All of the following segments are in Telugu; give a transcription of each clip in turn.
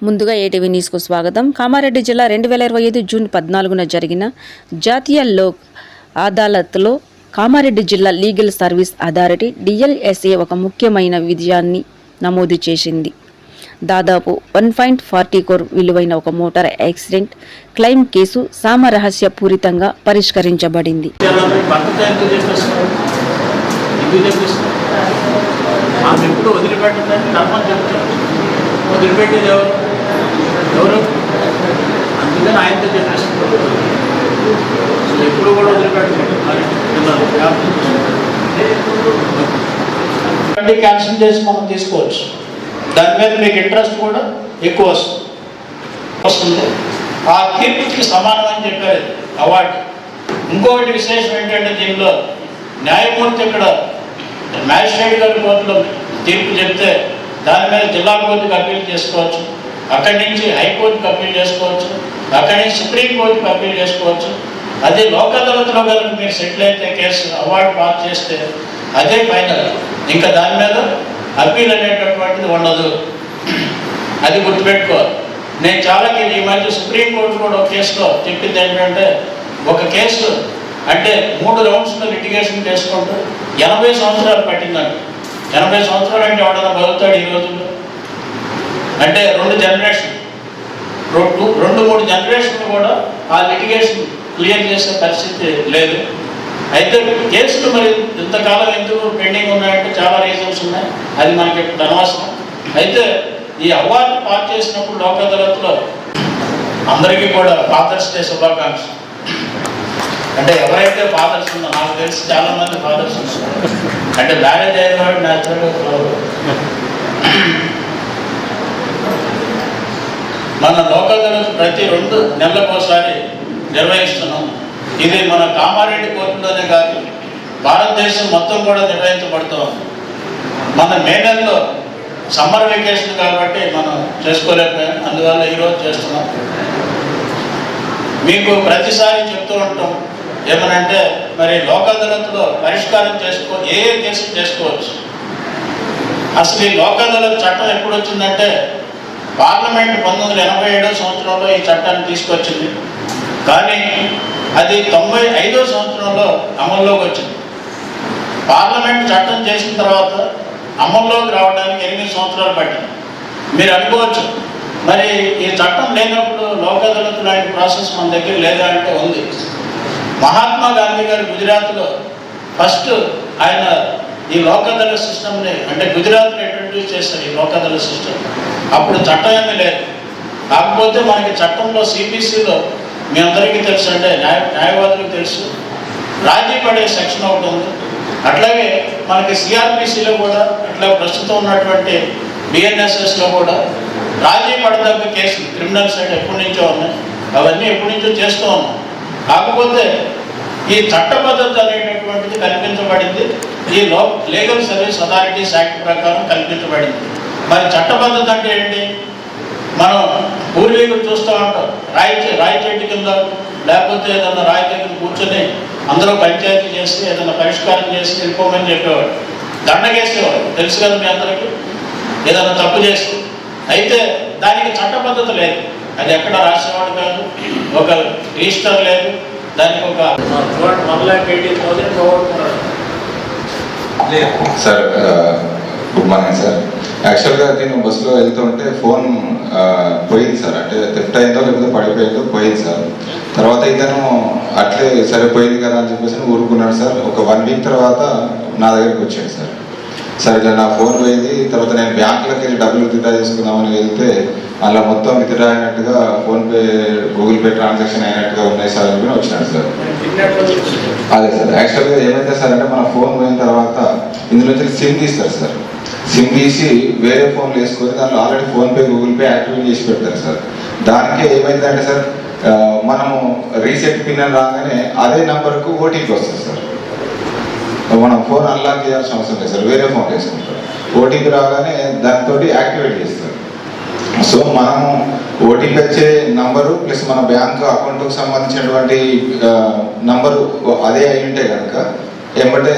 ముందుగా ఏటీవీ న్యూస్కు స్వాగతం. కామారెడ్డి జిల్లా 2025 జూన్ 14న జరిగిన జాతీయ లోక్ అదాలత్లో కామారెడ్డి జిల్లా లీగల్ సర్వీస్ అథారిటీ DLSA ఒక ముఖ్యమైన విజయాన్ని నమోదు చేసింది. దాదాపు 1.40 కోర్ విలువైన ఒక మోటార్ యాక్సిడెంట్ క్లెయిమ్ కేసు సామరహస్యపూరితంగా పరిష్కరించబడింది. వదిలిపెట్టేది ఎవరు అందుకని ఆయనతో చెప్పేస్తున్నారు. ఎప్పుడు కూడా వదిలిపెట్టలేదు. క్యాన్సిల్ చేసి మనం తీసుకోవచ్చు. దాని మీద మీకు ఇంట్రెస్ట్ కూడా ఎక్కువ వస్తుంది. ఆ తీర్పుకి సమానం అని చెప్పారు అవార్డు. ఇంకొకటి విశేషం ఏంటంటే దీనిలో న్యాయమూర్తి ఇక్కడ మ్యాజిస్ట్రేట్ గారి కోర్టులో తీర్పు చెప్తే దాని మీద జిల్లా కోర్టుకు అప్పీల్ చేసుకోవచ్చు, అక్కడి నుంచి హైకోర్టుకు అప్పీల్ చేసుకోవచ్చు, అక్కడి నుంచి సుప్రీంకోర్టుకు అప్పీల్ చేసుకోవచ్చు. అదే లోక్ అదాలత్లో కనుక మీరు సెటిల్ అయితే కేసు అవార్డు పాస్ చేస్తే అదే ఫైనల్. ఇంకా దాని మీద అప్పీల్ అనేటటువంటిది ఉండదు. అది గుర్తుపెట్టుకోవాలి. నేను చాలా ఈ మధ్య సుప్రీంకోర్టు కూడా ఒక కేసులో చెప్పింది ఏంటంటే, ఒక కేసు అంటే 3 రౌండ్స్లో లిటిగేషన్ చేసుకుంటూ 80 సంవత్సరాలు పట్టిందండి. 80 సంవత్సరాలు అంటే ఎవడన్నా బతుకుతాడు ఈ రోజుల్లో? అంటే 2 జనరేషన్ 2-3 జనరేషన్లు కూడా ఆ లిటిగేషన్ క్లియర్ చేసే పరిస్థితి లేదు. అయితే కేసులు మరి ఇంతకాలం ఎందుకు పెండింగ్ ఉన్నాయంటే చాలా రీజన్స్ ఉన్నాయి. అది మనకి అనవసరం. అయితే ఈ అవార్డు పాస్ చేసినప్పుడు లోక్ అదాలత్లో అందరికీ కూడా ఫాదర్స్ డే శుభాకాంక్షలు. అంటే ఎవరైతే ఫాదర్స్ ఉందో, నాకు తెలిసి చాలా మంది ఫాదర్స్ ఉన్నారు. అంటే మ్యారేజ్ అయిన వాడు న్యాచురల్గా మన లోక్ అదాలత్ ప్రతి 2 నెలలకోసారి నిర్వహిస్తున్నాం. ఇది మన కామారెడ్డి కోర్టులోనే కాదు, భారతదేశం మొత్తం కూడా నిర్వహించబడుతుంది. మన మే నెలలో సమ్మర్ వెకేషన్ కాబట్టి మనం చేసుకోలేకపోయాం, అందువల్ల ఈరోజు చేస్తున్నాం. మీకు ప్రతిసారి చెప్తూ ఉంటాం ఏమనంటే, మరి లోక్ అదాలత్లో పరిష్కారం ఏ కేసు చేసుకోవచ్చు. అసలు ఈ లోక్ అదాలత్ చట్టం ఎప్పుడు వచ్చిందంటే, పార్లమెంట్ 1987 సంవత్సరంలో ఈ చట్టాన్ని తీసుకొచ్చింది. కానీ అది 95 సంవత్సరంలో అమల్లోకి వచ్చింది. పార్లమెంట్ చట్టం చేసిన తర్వాత అమల్లోకి రావడానికి 8 సంవత్సరాలు పట్టింది. మీరు అనుకోవచ్చు, మరి ఈ చట్టం లేనప్పుడు లోక్ అదాలత్ లాంటి ప్రాసెస్ మన దగ్గర లేదా అంటే ఉంది. మహాత్మా గాంధీ గారు గుజరాత్లో ఫస్ట్ ఆయన ఈ లోక్ అదాలత్ సిస్టమ్ని, అంటే గుజరాత్లో ఇంట్రడ్యూస్ చేశారు ఈ లోక్ అదాలత్ సిస్టమ్. అప్పుడు చట్టం ఏమీ లేదు. కాకపోతే మనకి చట్టంలో CPCలో మీ అందరికీ తెలుసు, అంటే న్యాయవాదులకు తెలుసు, రాజీ పడే సెక్షన్ ఒకటి ఉంది. అట్లాగే మనకి CRPCలో కూడా, అట్లా ప్రస్తుతం ఉన్నటువంటి BNSSలో కూడా రాజీ పడదగ్గ కేసులు క్రిమినల్ సైడ్ ఎప్పటి నుంచో ఉన్నాయి. అవన్నీ ఎప్పటి నుంచో చేస్తూ ఉన్నాం. కాకపోతే ఈ చట్టబద్ధత అనేటటువంటిది కల్పించబడింది ఈ లీగల్ సర్వీస్ అథారిటీస్ యాక్ట్ ప్రకారం కల్పించబడింది. మరి చట్టబద్ధత అంటే ఏంటి? మనం పూర్వీకులు చూస్తూ ఉంటాం, రాయి చెట్టు కింద లేకపోతే ఏదన్నా రాయి దగ్గర కూర్చొని అందరూ పంచాయతీ చేసి ఏదైనా పరిష్కారం చేసి వెళ్ళిపోమని చెప్పేవాడు. దండగేసేవాడు, తెలుసు కదా మీ అందరికీ, ఏదైనా తప్పు చేసి. అయితే దానికి చట్టబద్ధత లేదు, అది ఎక్కడ రాసేవాడు కాదు, ఒక రిజిస్టర్ లేదు, దానికి ఒక 1,80,000 సార్. Good morning sir. యాక్చువల్గా నేను బస్సులో వెళ్తుంటే ఫోన్ పోయింది సార్. అంటే థెఫ్ట్ అయిందో లేకపోతే పడిపోయిందో పోయింది సార్. తర్వాత ఇతను అట్లే సరిపోయింది కదా అని చెప్పేసి ఊరుకున్నాడు సార్. ఒక 1 వీక్ తర్వాత నా దగ్గరికి వచ్చాడు సార్. సార్ ఇట్లా నా ఫోన్ పోయింది, తర్వాత నేను బ్యాంకులోకి వెళ్ళి డబ్బులు విత్డ్రా చేసుకుందామని వెళ్తే అలా మొత్తం విత్డ్రా అయినట్టుగా, ఫోన్పే గూగుల్ పే ట్రాన్సాక్షన్ అయినట్టుగా ఉన్నాయి సార్ అని వచ్చినాడు సార్. అదే సార్. యాక్చువల్గా ఏమైతే సార్ అంటే, మన ఫోన్ పోయిన తర్వాత ఇందులో నుంచి సిమ్ తీస్తారు సార్. సిమ్ తీసి వేరే ఫోన్లు వేసుకొని దాంట్లో already PhonePe Google pay activate చేసి పెడతారు సార్. దానికే ఏమైందంటే సార్, మనము రీసెట్ పిన్ అని రాగానే అదే నెంబర్కు OTP వస్తుంది సార్. మనం ఫోన్ అన్లాక్ చేయాల్సిన అవసరం లేదు సార్, వేరే ఫోన్ వేసుకుంటాం. OTP రాగానే దాంతో యాక్టివేట్ చేస్తారు. సో మనము OTP వచ్చే నంబరు ప్లస్ మన బ్యాంక్ అకౌంట్కి సంబంధించినటువంటి నంబరు అదే అయి ఉంటే కనుక ఏమంటే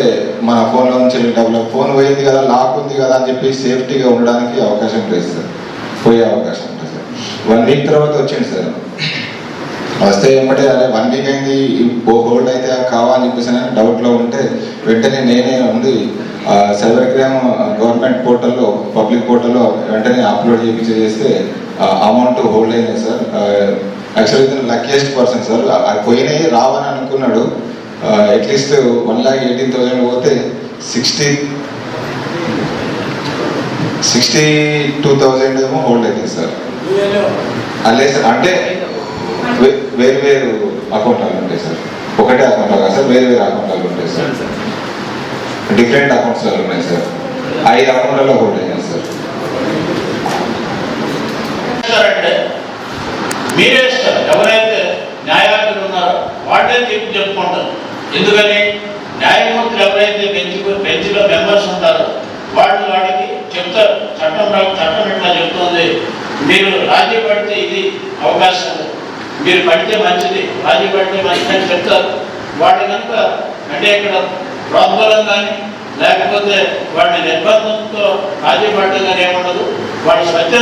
మన ఫోన్లో నుంచి డబ్బులు, ఫోన్ పోయింది కదా, లాక్ ఉంది కదా అని చెప్పి సేఫ్టీగా ఉండడానికి అవకాశం లేదు సార్, పోయే అవకాశం ఉంటుంది సార్. 1 వీక్ తర్వాత వచ్చింది సార్. వస్తే ఏమంటే అరే 1 వీక్ అయింది హోల్డ్ అయితే కావాలని చెప్పేసి డౌట్లో ఉంటే వెంటనే నేనే ఉంది సైబర్ క్రైమ్ గవర్నమెంట్ పోర్టల్లో పబ్లిక్ పోర్టల్లో వెంటనే అప్లోడ్ చేస్తే అమౌంట్ హోల్డ్ అయింది సార్. యాక్చువల్లీ ఇతను లక్కీయెస్ట్ పర్సన్ సార్. అది పోయినాయి రావని అనుకున్నాడు. అట్లీస్ట్ 1,18,000 పోతే 62,000 ఏమో హోల్డ్ అవుతుంది సార్. అలే సార్ అంటే వేరు వేరు అకౌంట్లు ఉంటాయి సార్. ఒకటే అకౌంట్ కాదు సార్, వేరు వేరు అకౌంట్లు ఉంటాయి సార్. డిఫరెంట్ అకౌంట్స్ ఉన్నాయి సార్. 5 అకౌంట్లలో హోల్డ్ అయ్యాయి సార్. అంటే మీరే ఇస్తారు, ఎవరైతే న్యాయాధికారులు ఉన్నారో వాటే తీర్పు చెప్పుకుంటారు. ఎందుకని న్యాయమూర్తులు ఎవరైతే బెంచ్లో మెంబర్స్ ఉంటారో వాడికి చెప్తారు, చట్టం ఇట్లా చెప్తుంది, మీరు రాజీ పడితే ఇది అవకాశం, మీరు పడితే మంచిది, రాజీ పడితే మంచిది అని చెప్తారు. వాళ్ళు కనుక అంటే ఇక్కడ ప్రోద్బలం కానీ లేకపోతే వాడిని నిర్బంధంతో రాజీ పడడం కానీ ఏముండదు. వాడు సత్యం